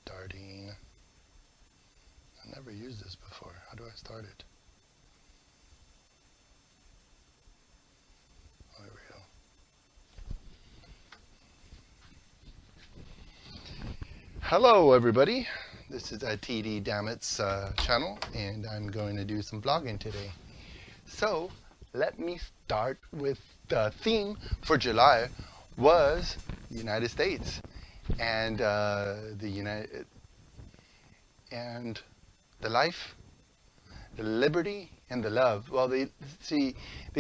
Starting. I never used this before. How do I start it? Oh, here we go. Hello, everybody. This is a TD Damits channel, and I'm going to do some vlogging today. So, let me start with the theme for July was the United States and the life, the liberty, and the love. Well, they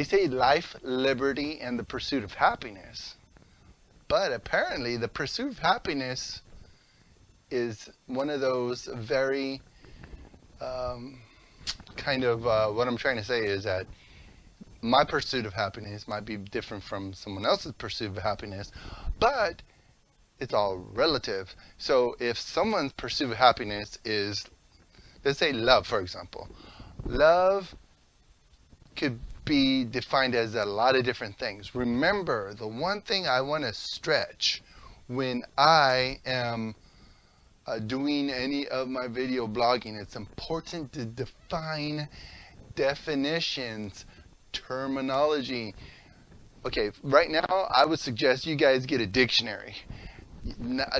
say life, liberty, and the pursuit of happiness. But apparently, the pursuit of happiness is one of those very what I'm trying to say is that my pursuit of happiness might be different from someone else's pursuit of happiness, but it's all relative. So if someone's pursuit of happiness is, let's say, love, for example. Love could be defined as a lot of different things. Remember, the one thing I want to stretch when I am doing any of my video blogging, it's important to define definitions, terminology. Okay, right now I would suggest you guys get a dictionary.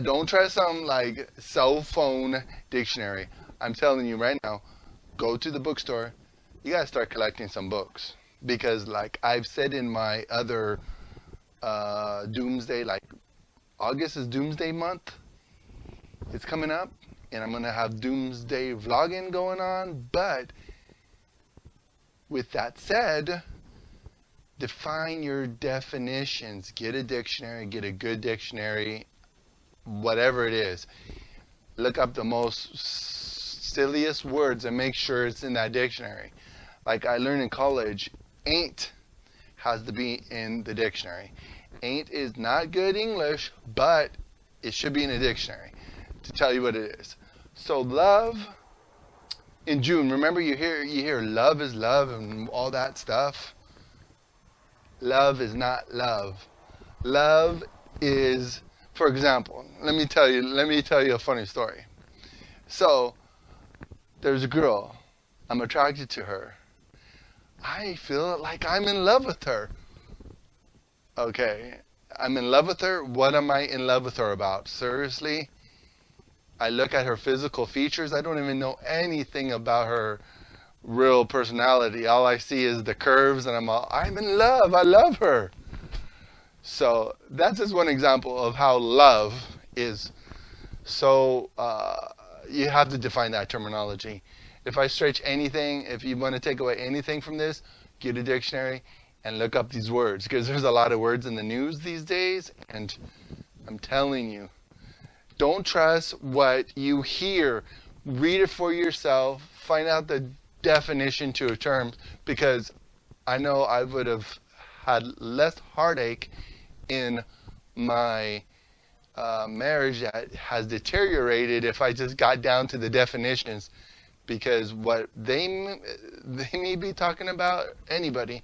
Don't try some like cell phone dictionary. I'm telling you right now, go to the bookstore. You gotta start collecting some books, because like I've said in my other doomsday, like August is doomsday month. It's coming up, and I'm gonna have doomsday vlogging going on. But with that said, define your definitions. Get a dictionary, get a good dictionary, whatever it is. Look up the most silliest words and make sure it's in that dictionary. Like I learned in college, ain't has to be in the dictionary. Ain't is not good English, but it should be in a dictionary to tell you what it is. So love in June, remember you hear love is love and all that stuff. Love is not love. Love is, for example, let me tell you a funny story. So there's a girl. I'm attracted to her. I feel like I'm in love with her. Okay, I'm in love with her. What am I in love with her about? Seriously? I look at her physical features. I don't even know anything about her real personality. All I see is the curves, and I'm in love. I love her. So that's just one example of how love is. So you have to define that terminology. If I stretch anything, if you want to take away anything from this, get a dictionary and look up these words, because there's a lot of words in the news these days, and I'm telling you, don't trust what you hear. Read it for yourself. Find out the definition to a term, because I know I would have had less heartache in my marriage that has deteriorated if I just got down to the definitions, because what they may be talking about, anybody,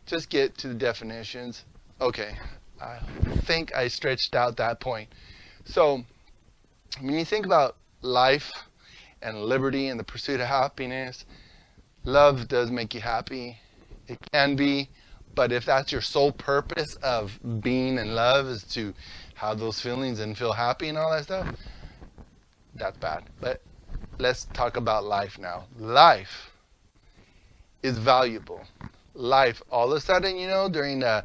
just get to the definitions. Okay, I think I stretched out that point. So when you think about life and liberty and the pursuit of happiness, love does make you happy. It can be, but if that's your sole purpose of being in love is to have those feelings and feel happy and all that stuff, that's bad. But let's talk about life now. Life is valuable. Life, all of a sudden, during the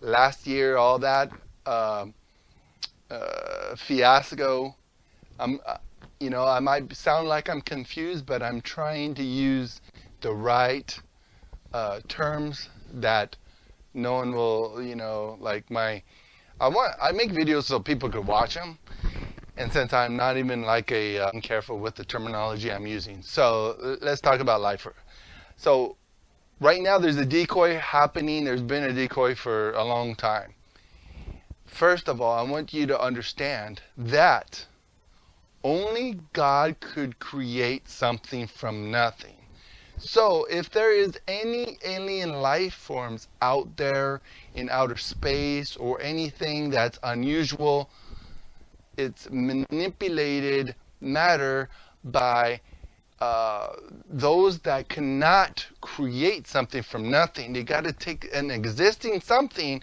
last year, all that fiasco, I might sound like I'm confused, but I'm trying to use the right terms that no one will, I make videos so people could watch them. And since I'm not even I'm careful with the terminology I'm using. So let's talk about life. So right now there's a decoy happening. There's been a decoy for a long time. First of all, I want you to understand that only God could create something from nothing. So if there is any alien life forms out there in outer space or anything that's unusual, it's manipulated matter by those that cannot create something from nothing. They got to take an existing something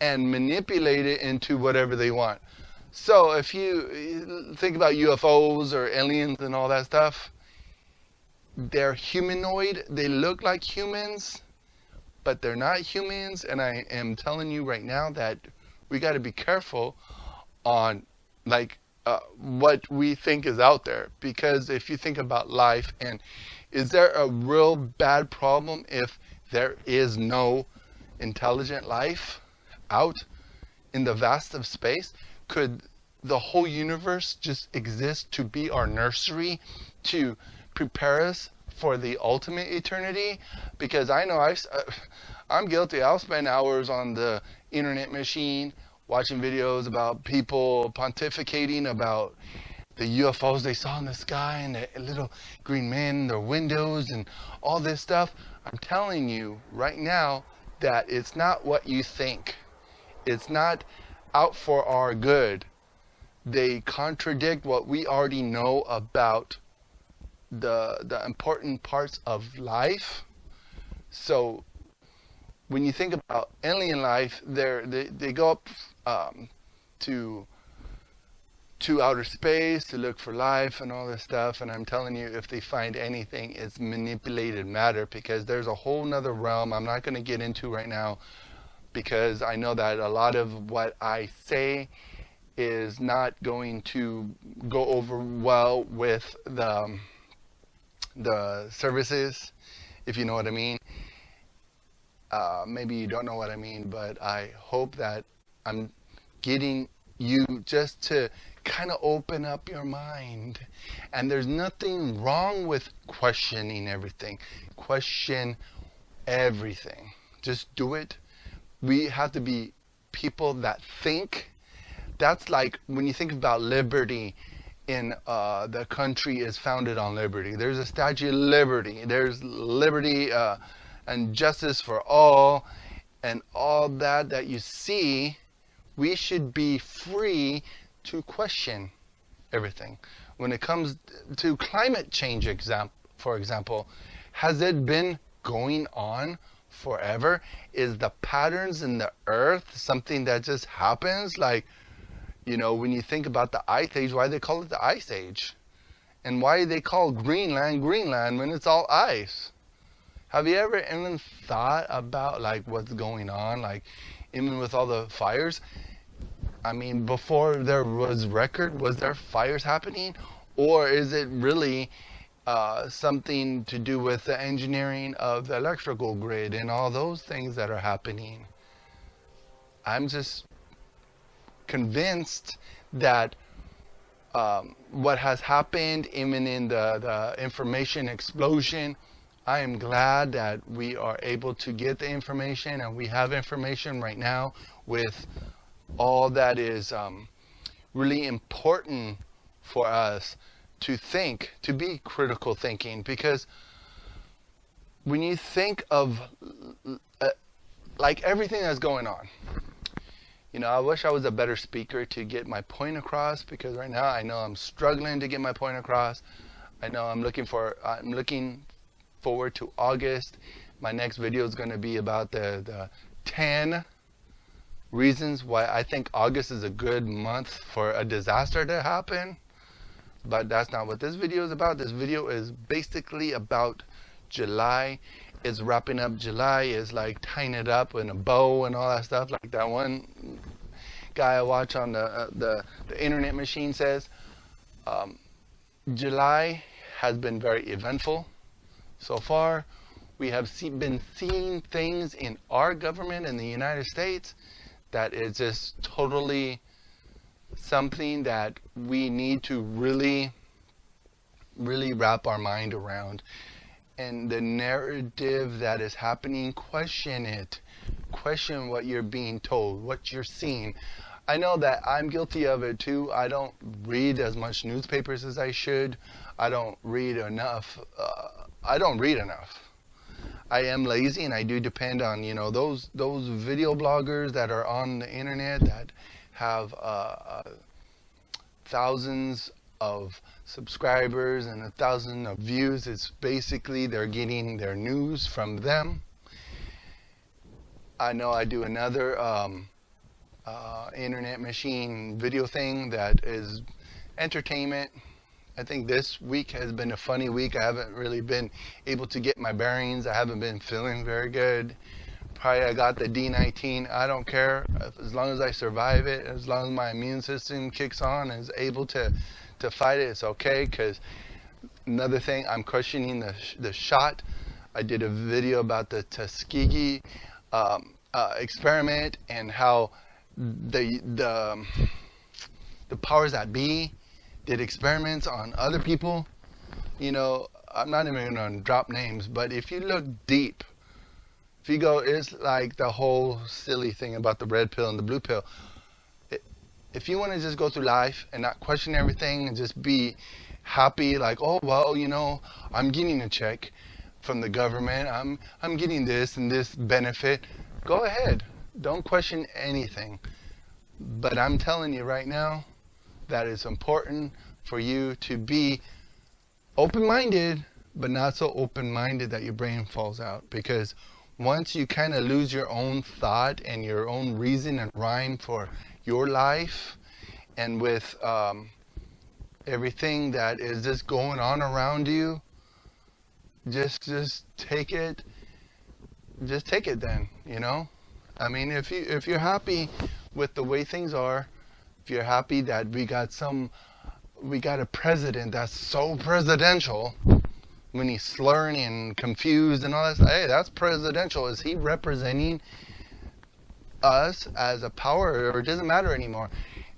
and manipulate it into whatever they want. So if you think about UFOs or aliens and all that stuff, they're humanoid. They look like humans, but they're not humans. And I am telling you right now that we got to be careful on what we think is out there. Because if you think about life, and is there a real bad problem if there is no intelligent life out in the vast of space? Could the whole universe just exist to be our nursery, to prepare us for the ultimate eternity? Because I know I'm guilty. I'll spend hours on the internet machine watching videos about people pontificating about the UFOs they saw in the sky and the little green men in their windows and all this stuff. I'm telling you right now that it's not what you think. It's not out for our good. They contradict what we already know about the important parts of life. So when you think about alien life, they go up to outer space to look for life and all this stuff. And I'm telling you, if they find anything, it's manipulated matter, because there's a whole nother realm I'm not going to get into right now, because I know that a lot of what I say is not going to go over well with the services, if you know what I mean. Maybe you don't know what I mean, but I hope that I'm getting you just to kind of open up your mind. And there's nothing wrong with questioning everything. Question everything. Just do it. We have to be people that think. That's like when you think about liberty in the country is founded on liberty. There's a Statue of Liberty. There's liberty and justice for all, and all that you see. We should be free to question everything. When it comes to climate change, for example, has it been going on forever? Is the patterns in the earth something that just happens? Like, you know, when you think about the Ice Age, why they call it the Ice Age? And why they call Greenland Greenland when it's all ice? Have you ever even thought about like what's going on, like even with all the fires? I mean, before there was record, was there fires happening? Or is it really something to do with the engineering of the electrical grid and all those things that are happening? I'm just convinced that what has happened, even in the information explosion, I am glad that we are able to get the information, and we have information right now with all that is really important for us to think, to be critical thinking. Because when you think of like everything that's going on, you know, I wish I was a better speaker to get my point across, because right now I know I'm struggling to get my point across. I know I'm looking forward to August. My next video is going to be about the 10 reasons why I think August is a good month for a disaster to happen. But that's not what this video is about. This video is basically about July. It's wrapping up July. It's like tying it up in a bow and all that stuff, like that one guy I watch on the internet machine says. July has been very eventful so far. We have been seeing things in our government in the United States that is just totally something that we need to really, really wrap our mind around. And the narrative that is happening, question it. Question what you're being told, what you're seeing. I know that I'm guilty of it too. I don't read as much newspapers as I should. I don't read enough. I am lazy, and I do depend on, you know, those video bloggers that are on the internet that have thousands of subscribers and 1,000 of views. It's basically they're getting their news from them. I know I do another internet machine video thing that is entertainment. I think this week has been a funny week. I haven't really been able to get my bearings. I haven't been feeling very good. Probably I got the D19. I don't care. As long as I survive it, as long as my immune system kicks on and is able to fight it, it's okay. Because another thing, I'm questioning the shot. I did a video about the Tuskegee experiment and how the powers that be did experiments on other people. You know, I'm not even going to drop names, but if you look deep, if you go, it's like the whole silly thing about the red pill and the blue pill. If you want to just go through life and not question everything and just be happy, like, oh, well, you know, I'm getting a check from the government. I'm getting this and this benefit. Go ahead. Don't question anything. But I'm telling you right now that it's important for you to be open-minded, but not so open-minded that your brain falls out. Because once you kind of lose your own thought and your own reason and rhyme for your life, and with everything that is just going on around you, just take it. Just take it then, you know? I mean, if you're happy with the way things are, if you're happy that we got a president that's so presidential, when he's slurring and confused and all that stuff, hey, that's presidential. Is he representing us as a power, or it doesn't matter anymore?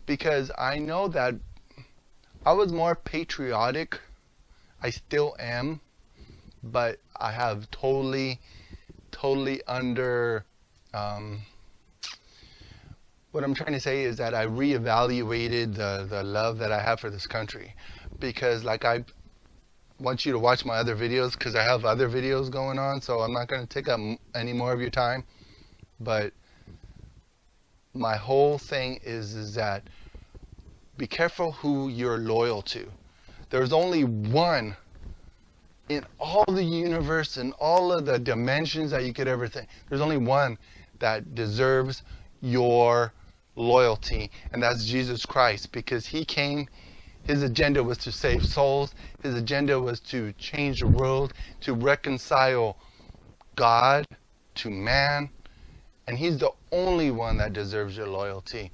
Because I know that I was more patriotic. I still am, but I have totally under what I'm trying to say is that I reevaluated the love that I have for this country. Because like, I want you to watch my other videos, because I have other videos going on, so I'm not going to take up any more of your time. But my whole thing is that be careful who you're loyal to. There's only one in all the universe and all of the dimensions that you could ever think. There's only one that deserves your loyalty, and that's Jesus Christ. Because he came, his agenda was to save souls. His agenda was to change the world, to reconcile God to man. And he's the only one that deserves your loyalty.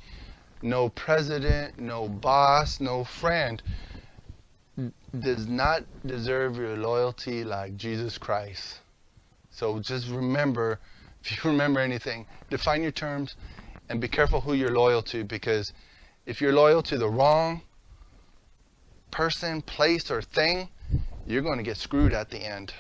No president, no boss, no friend does not deserve your loyalty like Jesus Christ. So just remember, if you remember anything, define your terms and be careful who you're loyal to, because if you're loyal to the wrong person, place, or thing, you're going to get screwed at the end.